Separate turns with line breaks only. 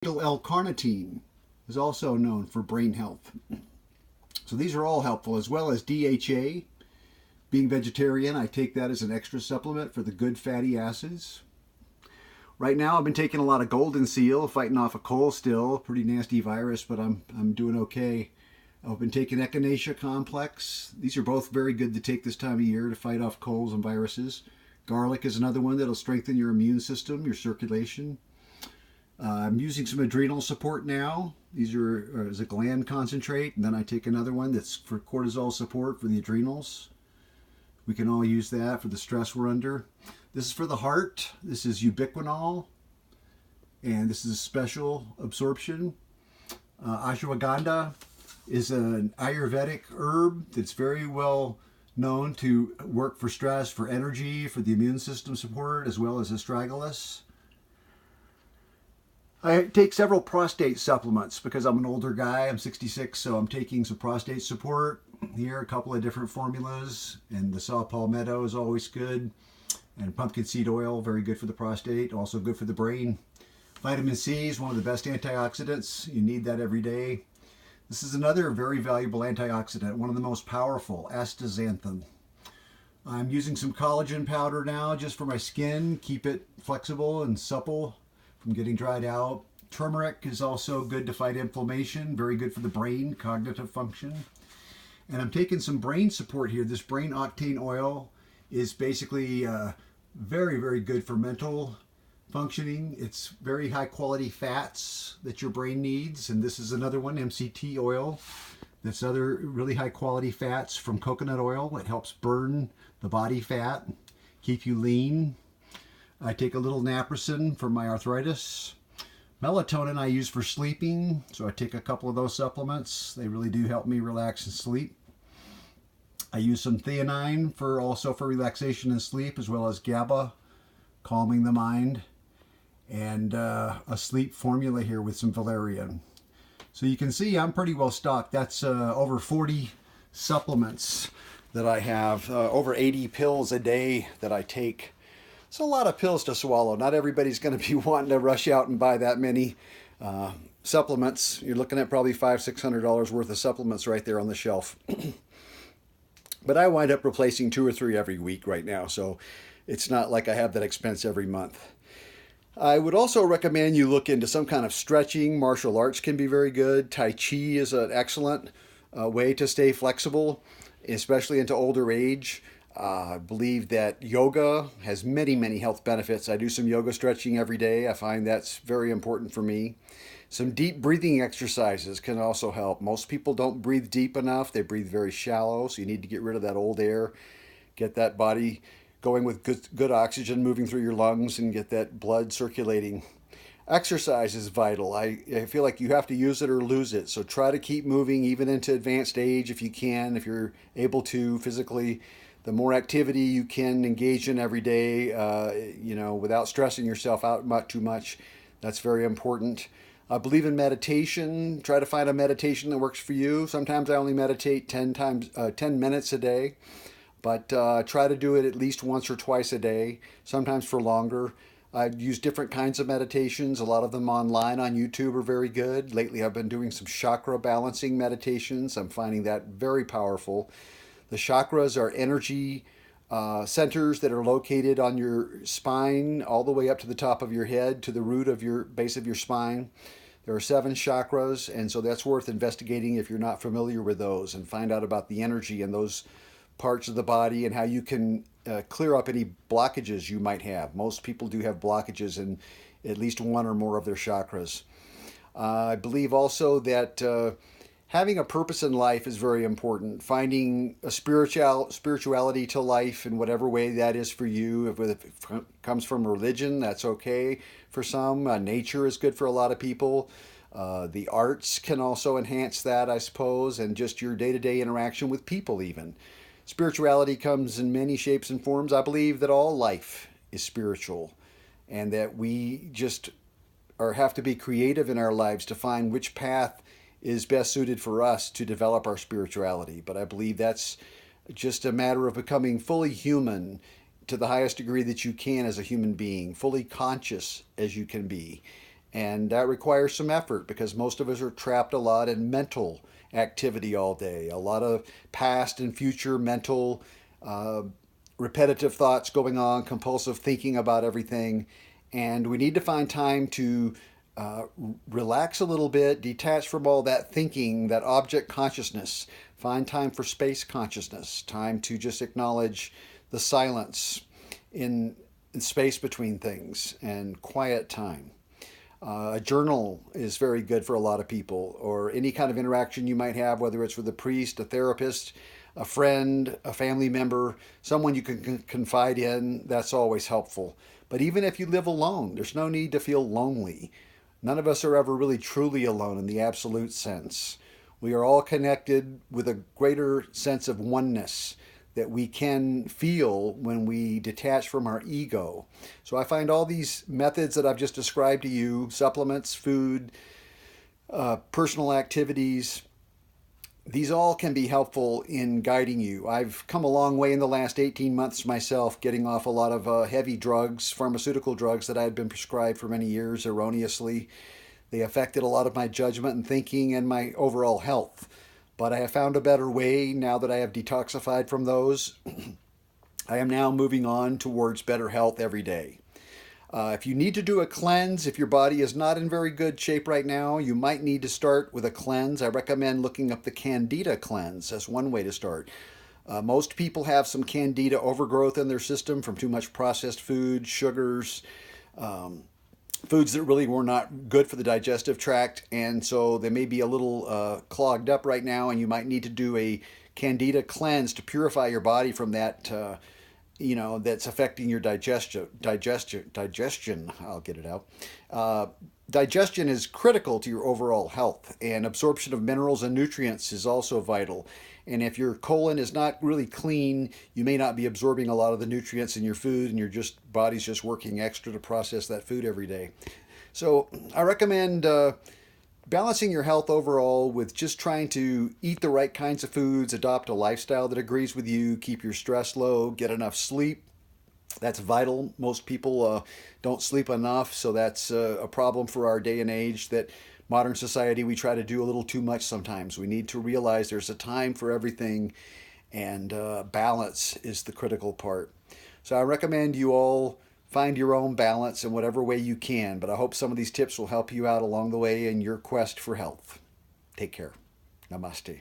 L-carnitine is also known for brain health. So these are all helpful, as well as DHA. Being vegetarian, I take that as an extra supplement for the good fatty acids. Right now I've been taking a lot of golden seal, fighting off a cold still, pretty nasty virus, but I'm doing okay. I've been taking echinacea complex. These are both very good to take this time of year to fight off colds and viruses. Garlic is another one that'll strengthen your immune system, your circulation. I'm using some adrenal support now. These are as a gland concentrate, and then I take another one that's for cortisol support for the adrenals. We can all use that for the stress we're under. This is for the heart. This is ubiquinol, and this is a special absorption. Ashwagandha is an Ayurvedic herb that's very well known to work for stress, for energy, for the immune system support, as well as astragalus. I take several prostate supplements because I'm an older guy. I'm 66, so I'm taking some prostate support. Here, a couple of different formulas, and the saw palmetto is always good, and pumpkin seed oil, very good for the prostate, also good for the brain. Vitamin C is one of the best antioxidants. You need that every day. This is another very valuable antioxidant, one of the most powerful, astaxanthin. I'm using some collagen powder now just for my skin, keep it flexible and supple from getting dried out. Turmeric is also good to fight inflammation, very good for the brain, cognitive function. And I'm taking some brain support here. This brain octane oil is basically very, very good for mental functioning. It's very high quality fats that your brain needs. And this is another one, MCT oil. That's other really high quality fats from coconut oil. It helps burn the body fat, keep you lean. I take a little naproxen for my arthritis. Melatonin I use for sleeping, so I take a couple of those supplements. They really do help me relax and sleep. I use some theanine also for relaxation and sleep, as well as GABA, calming the mind, and a sleep formula here with some valerian. So you can see I'm pretty well stocked. That's over 40 supplements that I have, over 80 pills a day that I take. It's a lot of pills to swallow. Not everybody's going to be wanting to rush out and buy that many supplements. You're looking at probably $500-600 worth of supplements right there on the shelf. But I wind up replacing 2 or 3 every week right now, so it's not like I have that expense every month. I would also recommend you look into some kind of stretching. Martial arts can be very good. Tai Chi is an excellent way to stay flexible, especially into older age. I believe that yoga has many, many health benefits. I do some yoga stretching every day. I find that's very important for me. Some deep breathing exercises can also help. Most people don't breathe deep enough. They breathe very shallow, so you need to get rid of that old air, get that body going with good oxygen moving through your lungs, and get that blood circulating. Exercise is vital. I feel like you have to use it or lose it, so try to keep moving even into advanced age if you can, if you're able to physically. The more activity you can engage in every day, without stressing yourself out too much, that's very important. I believe in meditation. Try to find a meditation that works for you. Sometimes I only meditate 10 minutes a day, but try to do it at least once or twice a day, sometimes for longer. I use different kinds of meditations. A lot of them online on YouTube are very good. Lately I've been doing some chakra balancing meditations. I'm finding that very powerful. The chakras are energy centers that are located on your spine all the way up to the top of your head, to the root of your base of your spine. There are 7 chakras, and so that's worth investigating if you're not familiar with those, and find out about the energy in those parts of the body and how you can clear up any blockages you might have. Most people do have blockages in at least one or more of their chakras. I believe also that having a purpose in life is very important. Finding a spirituality to life in whatever way that is for you. If it comes from religion, that's okay for some. Nature is good for a lot of people. The arts can also enhance that, I suppose, and just your day-to-day interaction with people even. Spirituality comes in many shapes and forms. I believe that all life is spiritual, and that we just have to be creative in our lives to find which path is best suited for us to develop our spirituality. But I believe that's just a matter of becoming fully human to the highest degree that you can as a human being, fully conscious as you can be,
And that requires some effort because most of us are trapped a lot in mental activity all day. A lot of past and future mental uh, repetitive thoughts going on, compulsive thinking about everything. And we need to find time to uh, relax a little bit, detach from all that thinking, that object consciousness, find time for space consciousness, time to just acknowledge the silence in, in space between things and quiet time. A journal is very good for a lot of people, or any kind of interaction you might have, whether it's with a priest, a therapist, a friend, a family member, someone you can confide in. That's always helpful. But even if you live alone, there's no need to feel lonely. None of us are ever really truly alone in the absolute sense. We are all connected with a greater sense of oneness that we can feel when we detach from our ego. So I find all these methods that I've just described to you, supplements, food, personal activities, these all can be helpful in guiding you. I've come a long way in the last 18 months myself, getting off a lot of heavy drugs, pharmaceutical drugs that I had been prescribed for many years erroneously. They affected a lot of my judgment and thinking and my overall health. But I have found a better way now that I have detoxified from those. I am now moving on towards better health every day. If you need to do a cleanse, if your body is not in very good shape right now, you might need to start with a cleanse. I recommend looking up the Candida cleanse as one way to start. Most people have some Candida overgrowth in their system from too much processed food, sugars, foods that really were not good for the digestive tract, and so they may be a little clogged up right now, and you might need to do a Candida cleanse to purify your body from that that's affecting your digestion. I'll get it out. Digestion is critical to your overall health, and absorption of minerals and nutrients is also vital. And if your colon is not really clean, you may not be absorbing a lot of the nutrients in your food, and your body's just working extra to process that food every day. So I recommend balancing your health overall with just trying to eat the right kinds of foods, adopt a lifestyle that agrees with you, keep your stress low, get enough sleep. That's vital. Most people don't sleep enough, so that's a problem for our day and age. That modern society, we try to do a little too much sometimes. We need to realize there's a time for everything, and balance is the critical part. So I recommend you all find your own balance in whatever way you can, but I hope some of these tips will help you out along the way in your quest for health. Take care. Namaste.